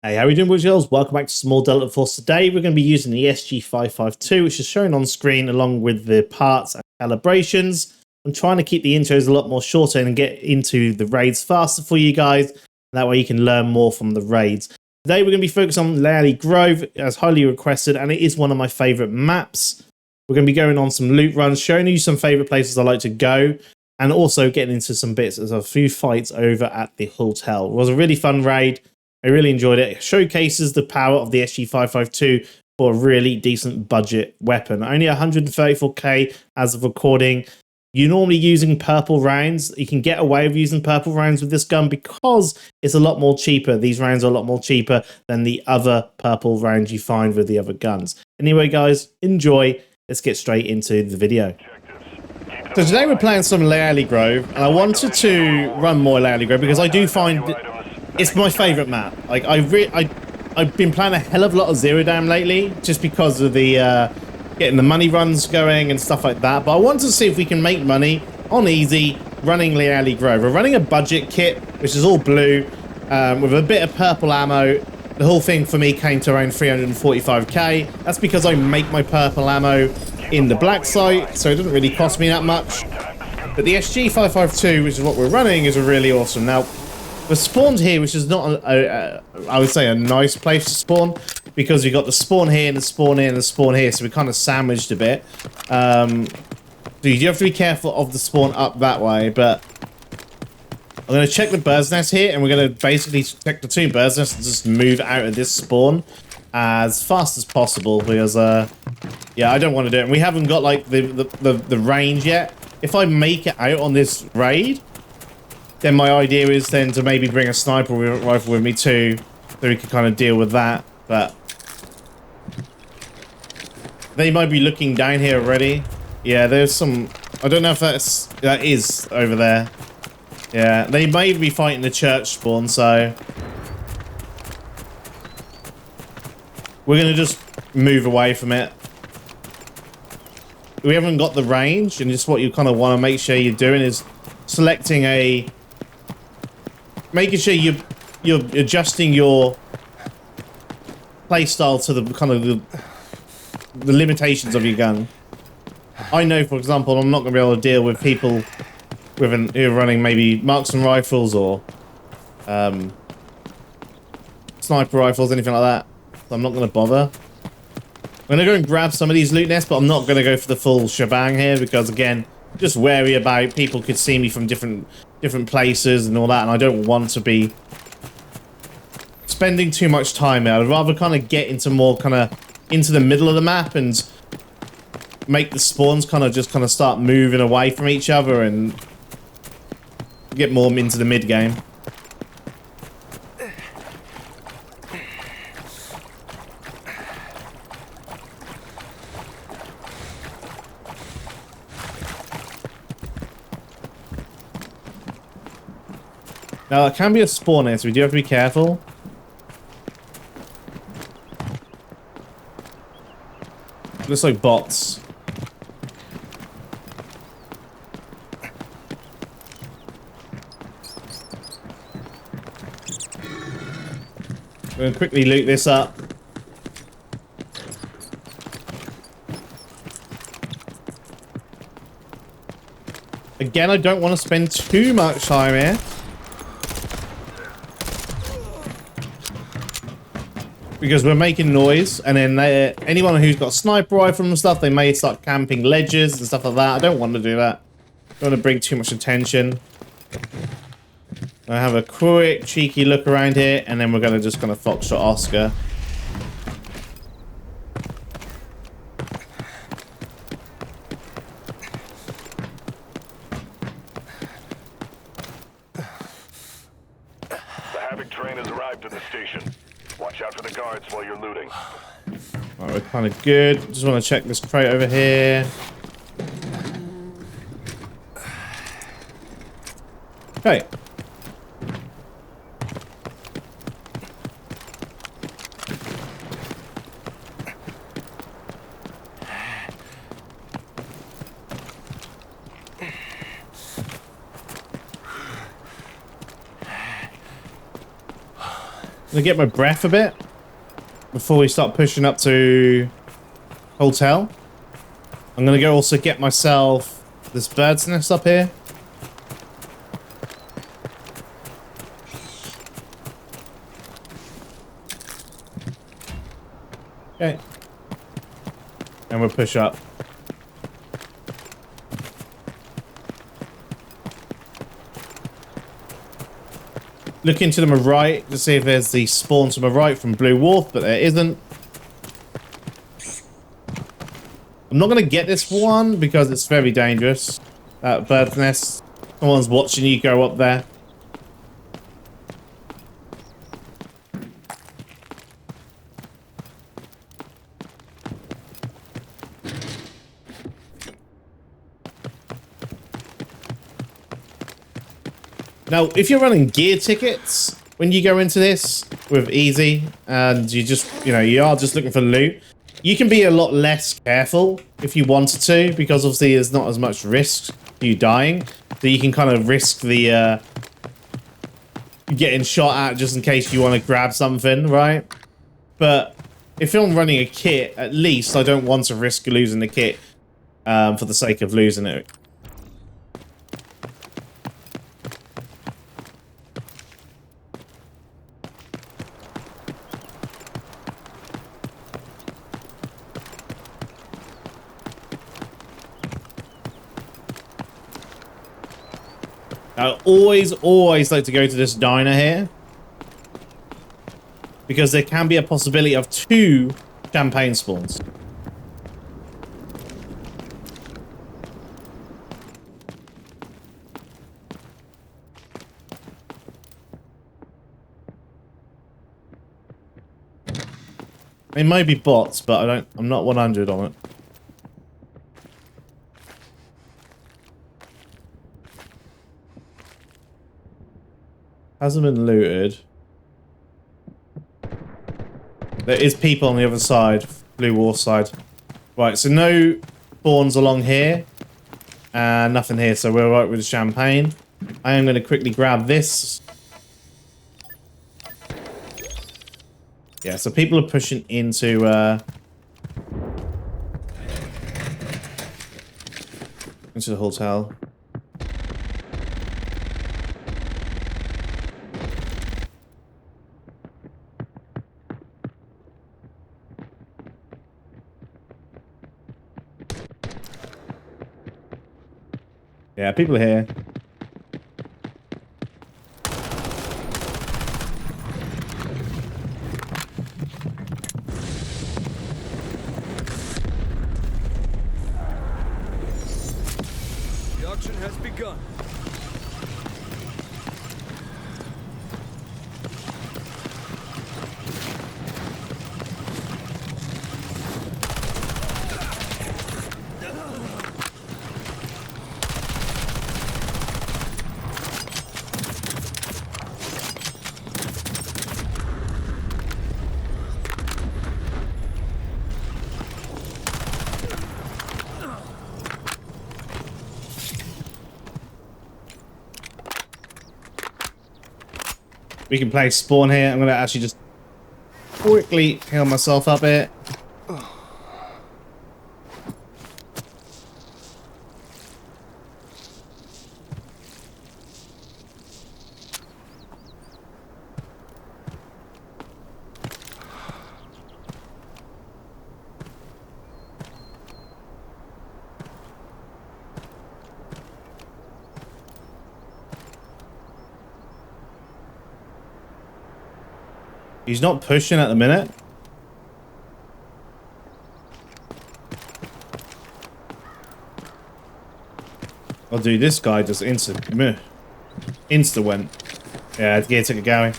Hey, how are we doing, boys and girls? Welcome back to Small Delta Force. Today we're going to be using the SG552, which is shown on screen along with the parts and calibrations. I'm trying to keep the intros a lot more shorter and get into the raids faster for you guys. That way you can learn more from the raids. Today we're going to be focused on Layali Grove, as highly requested, and it is one of my favourite maps. We're going to be going on some loot runs, showing you some favourite places I like to go, and also getting into some bits. There's a few fights over at the hotel. It was a really fun raid. I really enjoyed it. It showcases the power of the SG552 for a really decent budget weapon. Only 134k as of recording. You're normally using purple rounds. You can get away with using purple rounds with this gun because it's a lot more cheaper. These rounds are a lot more cheaper than the other purple rounds you find with the other guns. Anyway, guys, enjoy. Let's get straight into the video. So today we're playing some Layali Grove, and I wanted to run more Layali Grove because I do find it's my favourite map. Like I've been playing a hell of a lot of Zero Dam lately, just because of the getting the money runs going and stuff like that. But I wanted to see if we can make money on easy running Layali Grove. We're running a budget kit, which is all blue, with a bit of purple ammo. The whole thing for me came to around 345k. That's because I make my purple ammo in the black site, so it doesn't really cost me that much. But the SG552, which is what we're running, is really awesome. Now, we're spawned here, which is not, I would say, a nice place to spawn, because we got the spawn here and the spawn here and the spawn here, so we're kind of sandwiched a bit. So you do have to be careful of the spawn up that way, but I'm going to check the bird's nest here, and we're going to basically check the two bird's nests and just move out of this spawn as fast as possible, because, yeah, I don't want to do it. And we haven't got, like, the range yet. If I make it out on this raid, then my idea is then to maybe bring a sniper rifle with me too, so we can kind of deal with that. But they might be looking down here already. Yeah, there's some. I don't know if that is over there. Yeah, they may be fighting the church spawn, so we're gonna just move away from it. We haven't got the range, and just what you kind of want to make sure you're doing is selecting a. Making sure you're adjusting your playstyle to the kind of the limitations of your gun. I know, for example, I'm not going to be able to deal with people with who are running maybe marksman rifles or sniper rifles, anything like that. So I'm not going to bother. I'm going to go and grab some of these loot nests, but I'm not going to go for the full shebang here because, again, just wary about people could see me from different places and all that, and I don't want to be spending too much time here. I'd rather kind of get into more kind of into the middle of the map and make the spawns kind of start moving away from each other and get more into the mid game. Now, that can be a spawn here, so we do have to be careful. Looks like bots. I'm going to quickly loot this up. Again, I don't want to spend too much time here. Because we're making noise, and then anyone who's got a sniper rifle and stuff, they may start camping ledges and stuff like that. I don't want to do that. I don't want to bring too much attention. I have a quick, cheeky look around here, and then we're going to just kind of foxtrot Oscar. The Havoc train has arrived at the station. Watch out for the guards while you're looting. Alright, we're kind of good. Just want to check this crate over here. Okay. gonna get my breath a bit before we start pushing up to hotel. I'm gonna go also get myself this bird's nest up here. Okay. And we'll push up. Looking to my right to see if there's the spawn to my right from Blue Wolf, but there isn't. I'm not going to get this one because it's very dangerous. That bird's nest. Someone's watching you go up there. Now, if you're running gear tickets when you go into this with easy and you just, you know, you are just looking for loot, you can be a lot less careful if you wanted to, because obviously there's not as much risk to you dying. So you can kind of risk the getting shot at just in case you want to grab something, right? But if I'm running a kit, at least I don't want to risk losing the kit for the sake of losing it. I always like to go to this diner here, because there can be a possibility of 2 champagne spawns. It might be bots, but I'm not 100 on it. Hasn't been looted. There is people on the other side, Blue Wolf side. Right, so no spawns along here. And nothing here, so we're right with the champagne. I am going to quickly grab this. Yeah, so people are pushing into the hotel. Yeah, people are here. The auction has begun. We can play spawn here. I'm going to actually just quickly heal myself up here. He's not pushing at the minute. Oh, dude, this guy just insta went. Yeah, the gear took it going.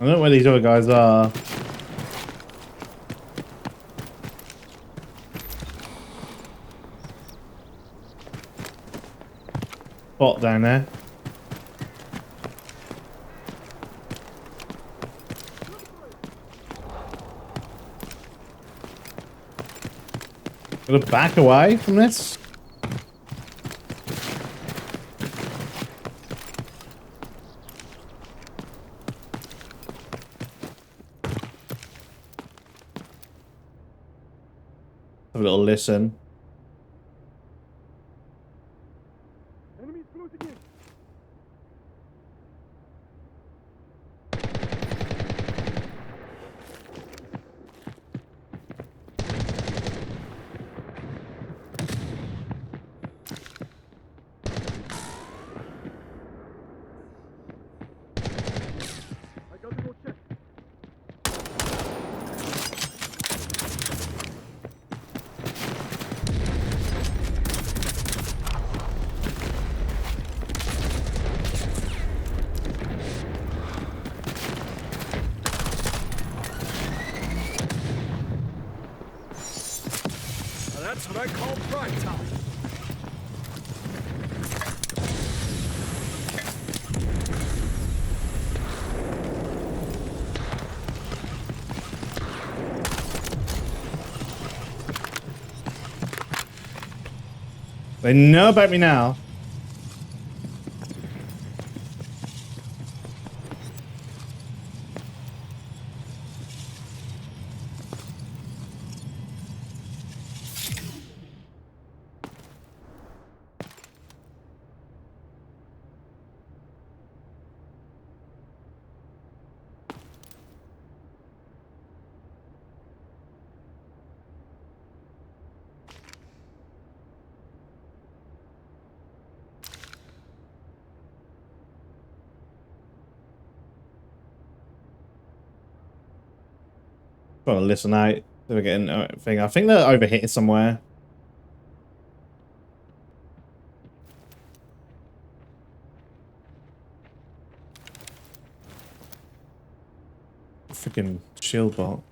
I don't know where these other guys are. Bot down there. Gotta back away from this. Have a little listen. Enemies closing in. I got the road check. Now that's what I call prime time. They know about me now. Trying to listen out. They're getting thing. I think they're overhitting somewhere. Freaking shield bot.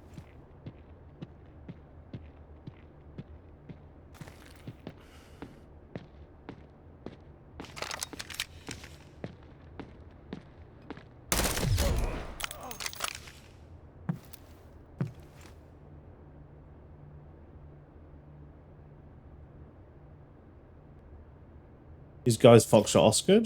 These guys Foxshot Oscar.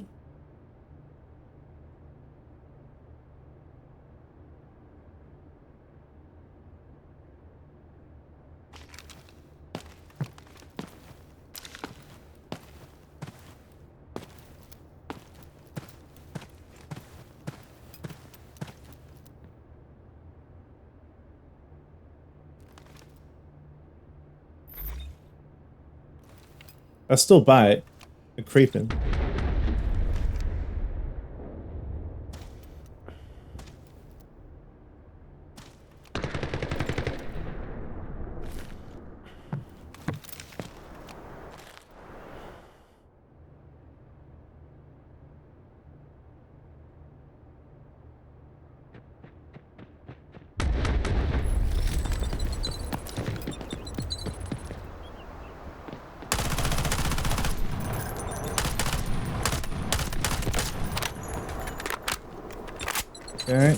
That's still bad. They're creeping. Okay.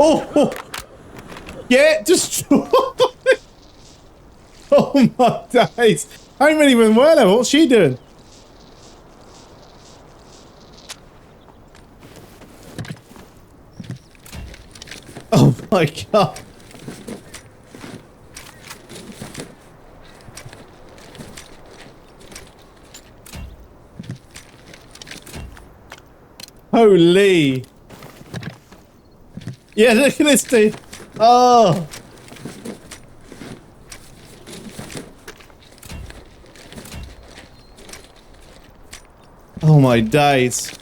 Oh! Yeah, destroy! Oh my days! How many even were there? What's she doing? Oh my god! Holy! Yeah, look at this dude! Oh! Oh my days!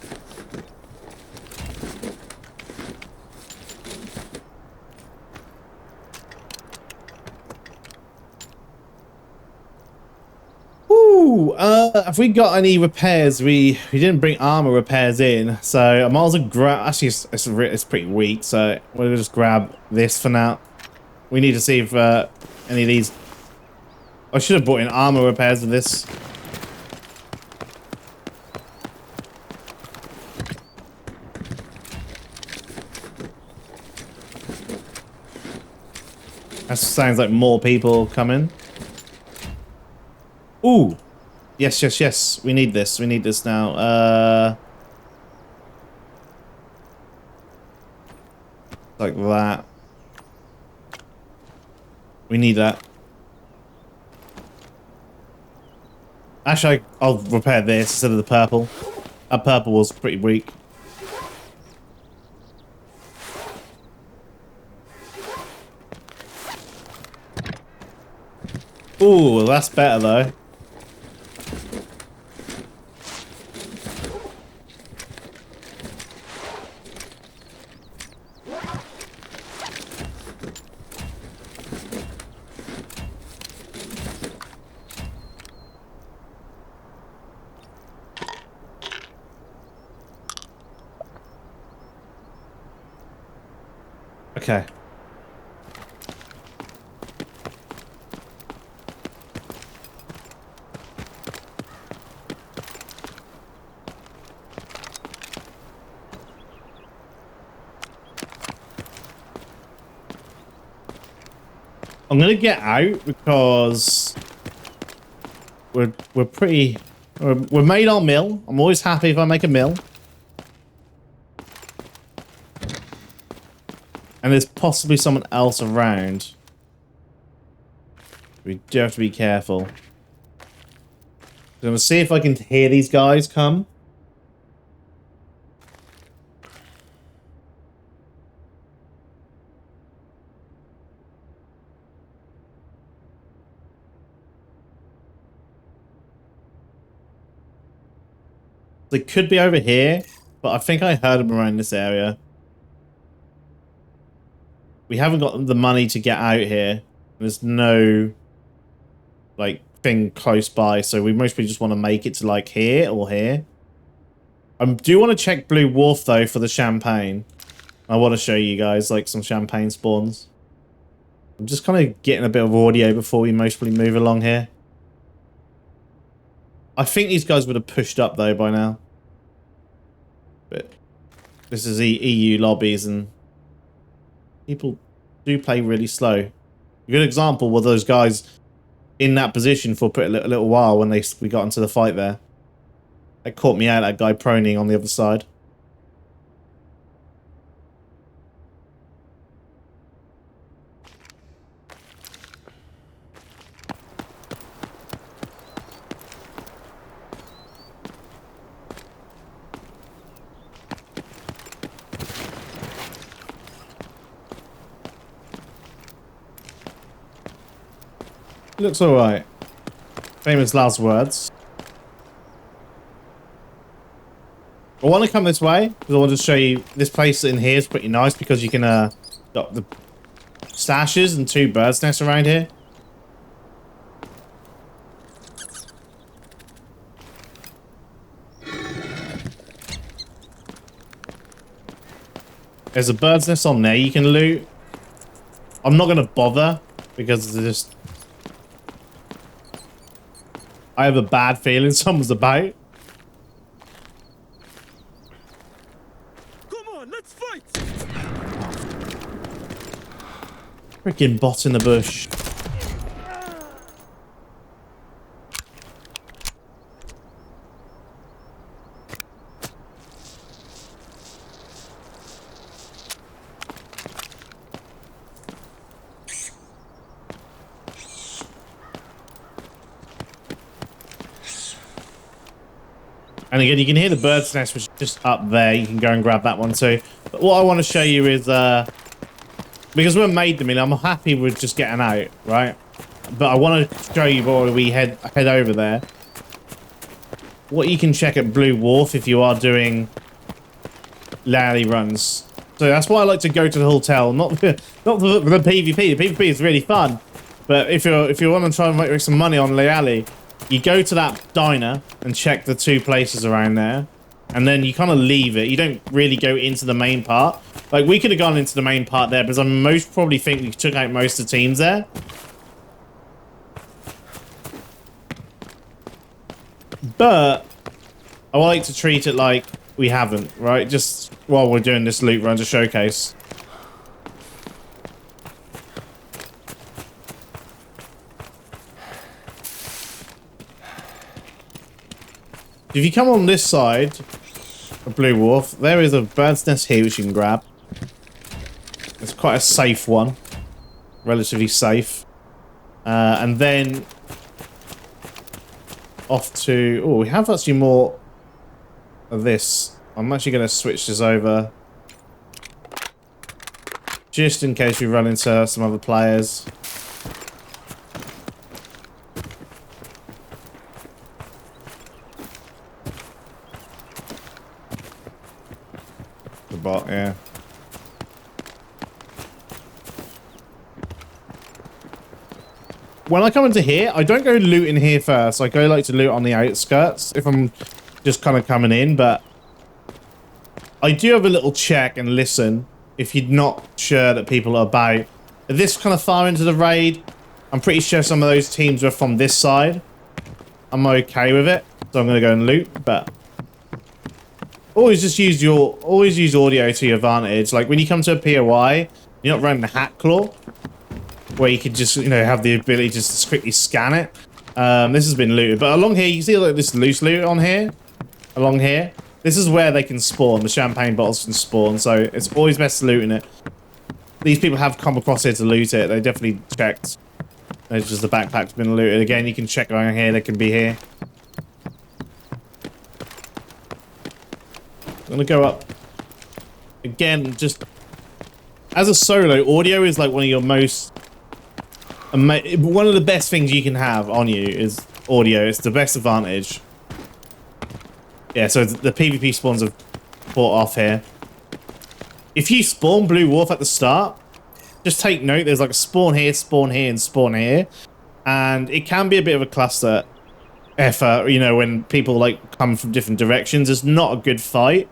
have we got any repairs? We didn't bring armor repairs in, so I might as well grab. Actually, it's pretty weak, so we'll just grab this for now. We need to see if any of these. I should have brought in armor repairs with this. That sounds like more people coming. Ooh. Yes, yes, yes. We need this. We need this now. Like that. We need that. Actually, I'll repair this instead of the purple. That purple was pretty weak. Ooh, that's better though. Okay. I'm gonna get out because we're made our mill. I'm always happy if I make a mill. And there's possibly someone else around. We do have to be careful. I'm gonna see if I can hear these guys come. They could be over here, but I think I heard them around this area. We haven't got the money to get out here. There's no, like, thing close by, so we mostly just want to make it to, like, here or here. I do want to check Blue Wharf, though, for the champagne. I want to show you guys, like, some champagne spawns. I'm just kind of getting a bit of audio before we mostly move along here. I think these guys would have pushed up, though, by now. But this is EU lobbies, and people do play really slow. A good example were those guys in that position for a little while when we got into the fight there. That caught me out, that guy proning on the other side. Looks alright. Famous last words. I want to come this way because I want to show you this place in here is pretty nice because you can got the stashes and 2 birds' nests around here. There's a bird's nest on there you can loot. I'm not going to bother because they're just... I have a bad feeling someone's about. Come on, let's fight! Freaking bot in the bush. And again, you can hear the bird's nest, which is just up there. You can go and grab that one too. But what I want to show you is, because we're made the mill, I'm happy with just getting out, right? But I want to show you before we head over there what you can check at Blue Wharf if you are doing lally runs. So that's why I like to go to the hotel, not for the PvP. The PvP is really fun, but if you want to try and make some money on lally, you go to that diner and check the 2 places around there, and then you kind of leave it. You don't really go into the main part. Like, we could have gone into the main part there, because I most probably think we took out most of the teams there. But I like to treat it like we haven't, right? Just while we're doing this loot run to showcase. If you come on this side of Blue Wharf, there is a bird's nest here which you can grab. It's quite a safe one. Relatively safe. And then off to... Oh, we have actually more of this. I'm actually going to switch this over. Just in case we run into some other players. The bot, yeah. When I come into here, I don't go loot in here first. I go like to loot on the outskirts if I'm just kind of coming in, but I do have a little check and listen if you're not sure that people are about. This kind of far into the raid, I'm pretty sure some of those teams were from this side. I'm okay with it, so I'm going to go and loot, but always use audio to your advantage. Like when you come to a POI, you're not running the hat claw, where you could just, you know, have the ability just to quickly scan it. This has been looted, but along here, you can see like this loose loot on here, along here. This is where they can spawn. The champagne bottles can spawn, so it's always best looting it. These people have come across here to loot it. They definitely checked. It's just the backpack's been looted. Again, you can check around here. They can be here. I'm gonna go up. Again, just as a solo, audio is like one of your most... one of the best things you can have on you is audio. It's the best advantage. Yeah, so the PvP spawns have bought off here. If you spawn Blue Wharf at the start, just take note, there's like a spawn here, and spawn here. And it can be a bit of a cluster effort, you know, when people like come from different directions. It's not a good fight.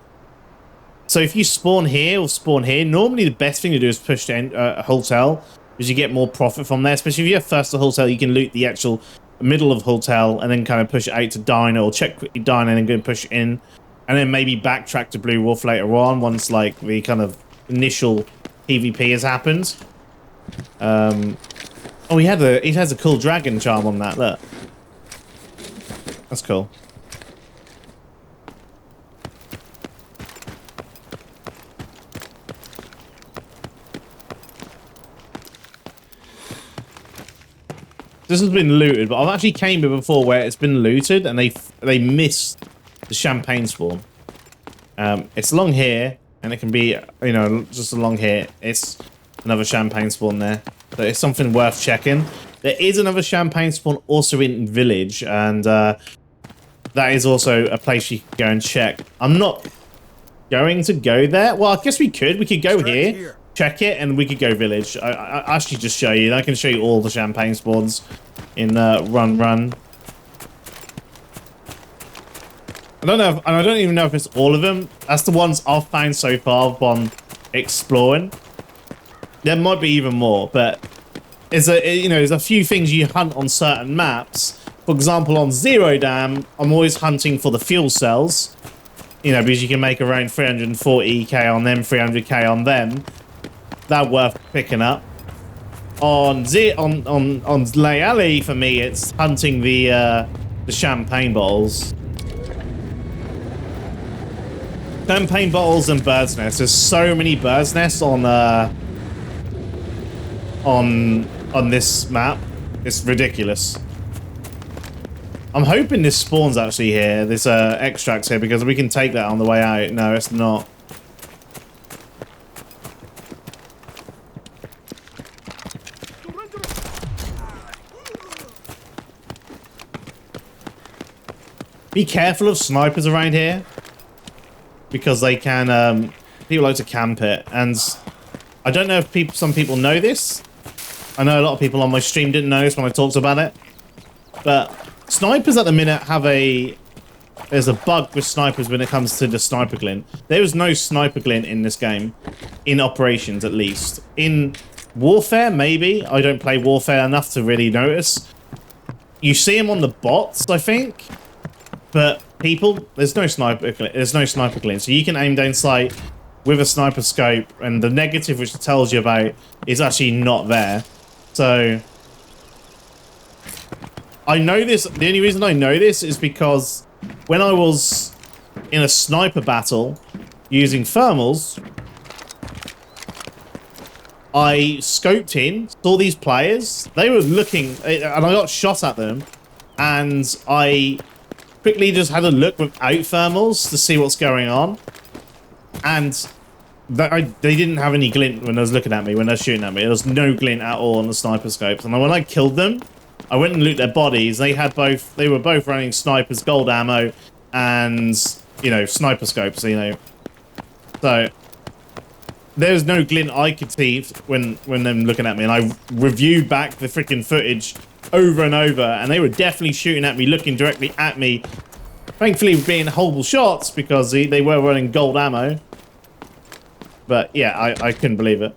So if you spawn here or spawn here, normally the best thing to do is push to a hotel, because you get more profit from there. Especially if you're first to hotel, you can loot the actual middle of hotel and then kind of push it out to diner, or check quickly diner and then go and push it in, and then maybe backtrack to Blue Wolf later on once like the kind of initial PvP has happened. Oh, he has a cool dragon charm on that. Look, that's cool. This has been looted, but I've actually came here before where it's been looted and they missed the champagne spawn. It's along here, and it can be, you know, just along here. It's another champagne spawn there. So it's something worth checking. There is another champagne spawn also in Village, and that is also a place you can go and check. I'm not going to go there. Well, I guess we could. We could go here, check it, and we could go Village. I actually just show you. I can show you all the champagne spawns in Run. I don't know, and I don't even know if it's all of them. That's the ones I've found so far upon exploring. There might be even more, but there's a few things you hunt on certain maps. For example, on Zero Dam, I'm always hunting for the fuel cells. You know, because you can make around 340k on them, 300k on them. That worth picking up. On Lay Alley, for me, it's hunting the champagne bottles. Champagne bottles and bird's nests. There's so many bird's nests on this map. It's ridiculous. I'm hoping this spawns actually here. This extracts here, because we can take that on the way out. No, it's not. Be careful of snipers around here, because they can, people like to camp it, and I don't know if some people know this. I know a lot of people on my stream didn't know this when I talked about it, but snipers at the minute have there's a bug with snipers when it comes to the sniper glint. There is no sniper glint in this game, in operations at least. In Warfare, maybe. I don't play Warfare enough to really notice. You see them on the bots, I think, but people, there's no sniper glint. So you can aim down sight with a sniper scope, and the negative which it tells you about is actually not there. So I know this. The only reason I know this is because when I was in a sniper battle using thermals, I scoped in, saw these players. They were looking, and I got shot at them, and I quickly just had a look without thermals to see what's going on, and they didn't have any glint when they was looking at me, when they were shooting at me. There was no glint at all on the sniper scopes. And when I killed them, I went and looked their bodies. They were both running snipers, gold ammo, and, you know, sniper scopes, you know. So there's no glint I could see when them looking at me, and I reviewed back the freaking footage over and over, and they were definitely shooting at me, looking directly at me. Thankfully, being horrible shots because they were running gold ammo. But yeah, I couldn't believe it.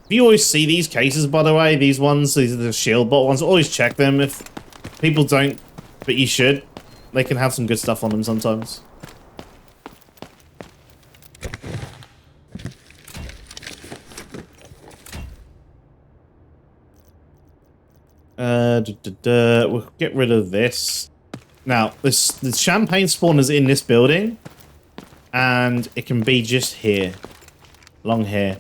You always see these cases, by the way. These ones, these are the shield bot ones. Always check them. If people don't, but you should. They can have some good stuff on them sometimes. We'll get rid of this. Now, the champagne spawners in this building, and it can be just here, along here.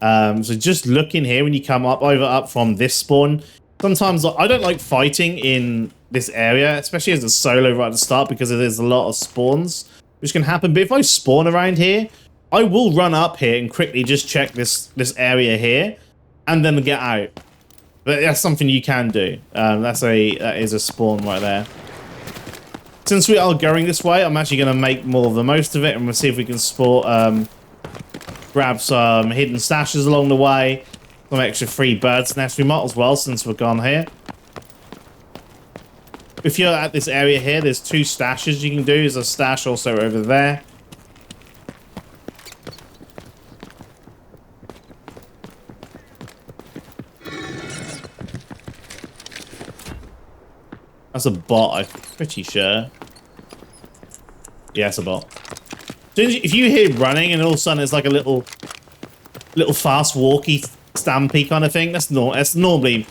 So just look in here when you come up from this spawn. Sometimes I don't like fighting in this area, especially as a solo right at the start, because there's a lot of spawns which can happen. But if I spawn around here, I will run up here and quickly just check this area here, and then get out. But that's something you can do. That is a spawn right there. Since we are going this way, I'm actually going to make more of the most of it, and we'll see if we can grab some hidden stashes along the way, some extra free birds nests. We might as well, since we're gone here. If you're at this area here, there's 2 stashes you can do. There's a stash also over there. That's a bot, I'm pretty sure. Yeah, it's a bot. If you hear running and all of a sudden it's like a little fast walky stampy kind of thing, that's normally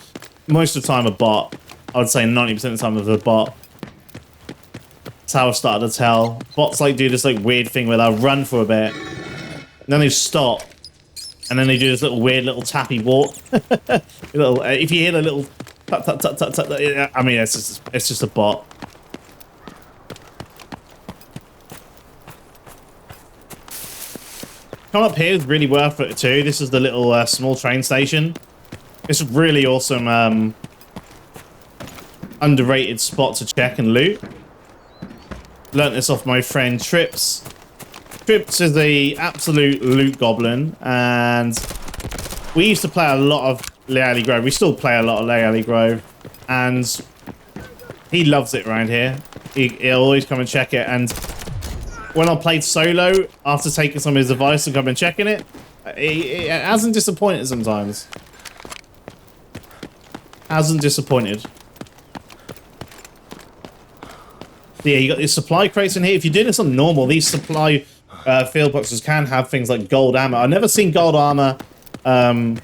most of the time a bot. I would say 90% of the time it's a bot. That's how I started to tell. Bots like do this like weird thing where they'll run for a bit, and then they stop, and then they do this little weird little tappy walk. If you hear the little tut, tut, tut, tut, tut, I mean it's just a bot. Come up here is really worth it too. This is the little small train station. It's a really awesome underrated spot to check and loot. Learned this off my friend Trips. Trips is the absolute loot goblin, and we used to play a lot of Leali Grove. We still play a lot of Leali Grove, and he loves it around here. He'll always come and check it, and when I played solo, after taking some of his advice and coming and checking it, it hasn't disappointed sometimes. Hasn't disappointed. Yeah, you got these supply crates in here. If you're doing this on normal, these supply field boxes can have things like gold armor. I've never seen gold armor on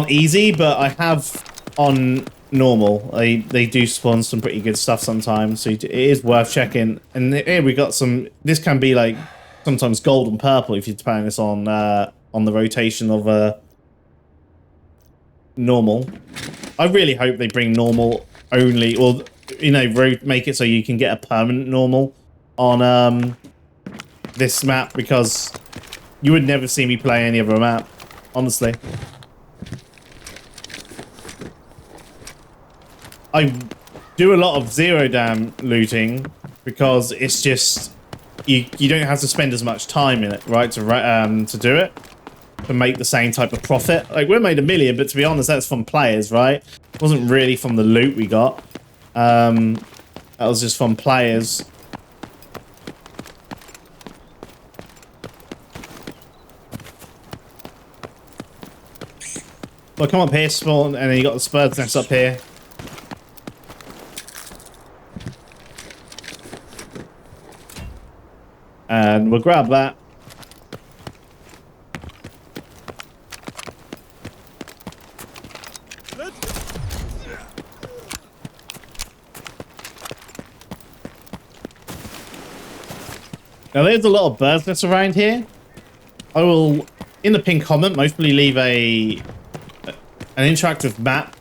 easy, but I have on normal. They do spawn some pretty good stuff sometimes, so it is worth checking. And here we got some. This can be like sometimes gold and purple if you're playing this on the rotation of normal. I really hope they bring normal only, or you know, make it so you can get a permanent normal on this map, because you would never see me play any other map, honestly. I do a lot of zero dam looting because it's just you don't have to spend as much time in it, right, to do it. to make the same type of profit. Like, we made $1 million, but to be honest, that's from players, right? It wasn't really from the loot we got. That was just from players. Well, come up here, spawn, and then you got the Spurs nest up here. And we'll grab that. Now, there's a lot of birds nests around here. I will, in the pinned comment, mostly leave an interactive map,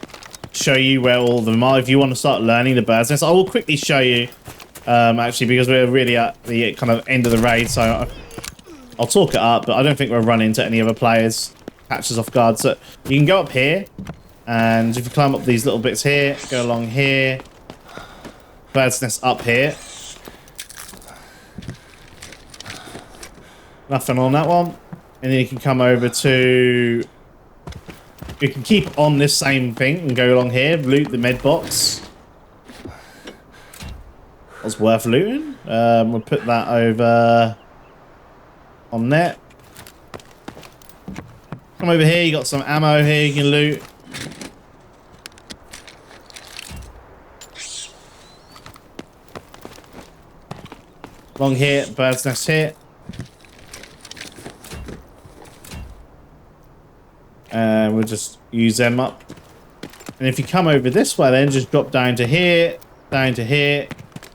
show you where all of them are if you want to start learning the birds nest. I will quickly show you, actually, because we're really at the kind of end of the raid, so I'll talk it up, but I don't think we'll run into any other players, catch us off guard. So you can go up here, and if you climb up these little bits here, go along here, birds nest up here. Nothing on that one. And then you can come over to... You can keep on this same thing and go along here, loot the med box. That's worth looting. We'll put that over on there. Come over here, you got some ammo here you can loot. Along here, bird's nest here. And we'll just use them up. And if you come over this way, then just drop down to here, down to here.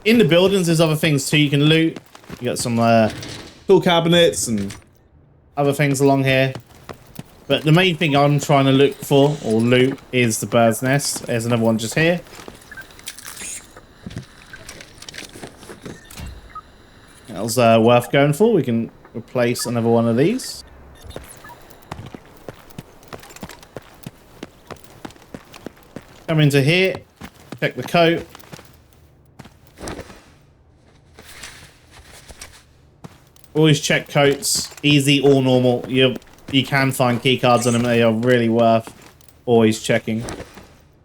In the buildings, there's other things too you can loot. You got some tool cabinets and other things along here. But the main thing I'm trying to look for, or loot, is the bird's nest. There's another one just here. That was worth going for. We can replace another one of these. Come into here, check the coat. Always check coats, easy or normal. You can find key cards on them. They are really worth always checking.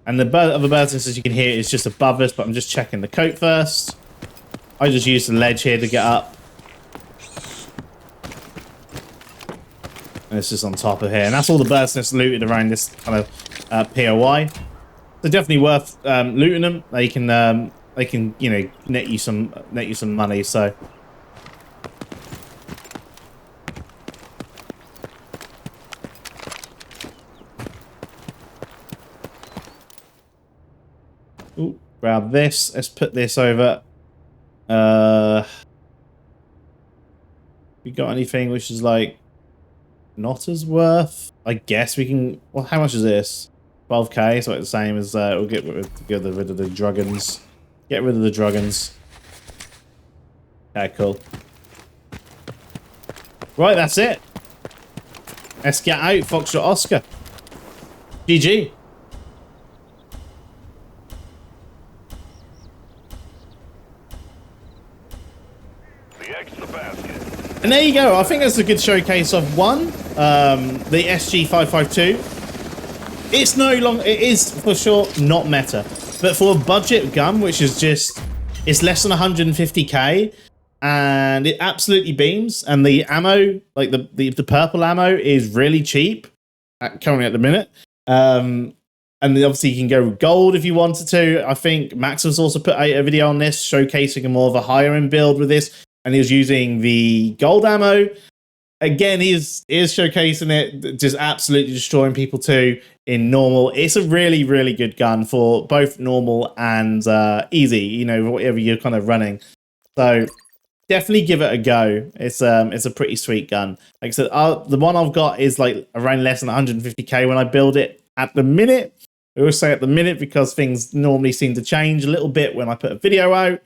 And the other bird's nest, as you can hear, is just above us, but I'm just checking the coat first. I just use the ledge here to get up. And it's just on top of here. And that's all the bird's nest looted around this kind of POI. So definitely worth looting them. They can you know, net you some money. So ooh, grab this. Let's put this over. We got anything which is like not as worth? I guess we can. Well, how much is this? 12k, so it's the same as we'll get rid of the Druggins. Get rid of the Druggins. Okay, cool. Right, that's it. Let's get out, Foxtrot Oscar. GG. The extra basket. And there you go. I think that's a good showcase of one. The SG552. It's no longer, it is for sure not meta, but for a budget gun, which is just, it's less than 150k, and it absolutely beams. And the ammo, like the purple ammo, is really cheap, currently at the minute. And obviously you can go with gold if you wanted to. I think Max has also put out a video on this, showcasing a more of a higher end build with this, and he was using the gold ammo. Again, he is showcasing it, just absolutely destroying people too in normal. It's a really, really good gun for both normal and easy, you know, whatever you're kind of running. So definitely give it a go. It's a pretty sweet gun. Like I said, the one I've got is like around less than 150k when I build it at the minute. I always say at the minute because things normally seem to change a little bit when I put a video out.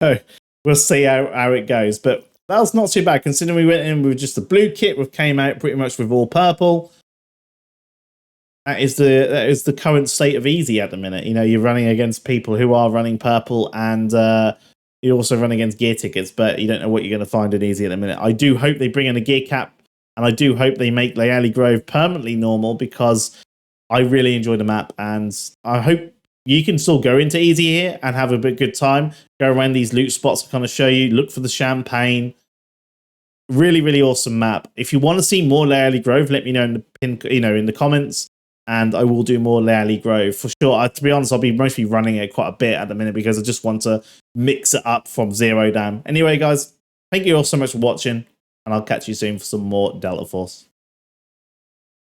So we'll see how it goes. But that was not too bad, considering we went in with just the blue kit. We came out pretty much with all purple. That is the current state of easy at the minute. You know, you're running against people who are running purple, and you also run against gear tickets, but you don't know what you're going to find in easy at the minute. I do hope they bring in a gear cap And I do hope they make Layali Grove permanently normal, because I really enjoy the map, and I hope you can still go into easy here and have a bit good time. Go around these loot spots to kind of show you. Look for the champagne. Really, really awesome map. If you want to see more Layali Grove, let me know in the in the comments, and I will do more Layali Grove for sure. To be honest, I'll be mostly running it quite a bit at the minute because I just want to mix it up from Zero Dam. Anyway, guys, thank you all so much for watching, and I'll catch you soon for some more Delta Force.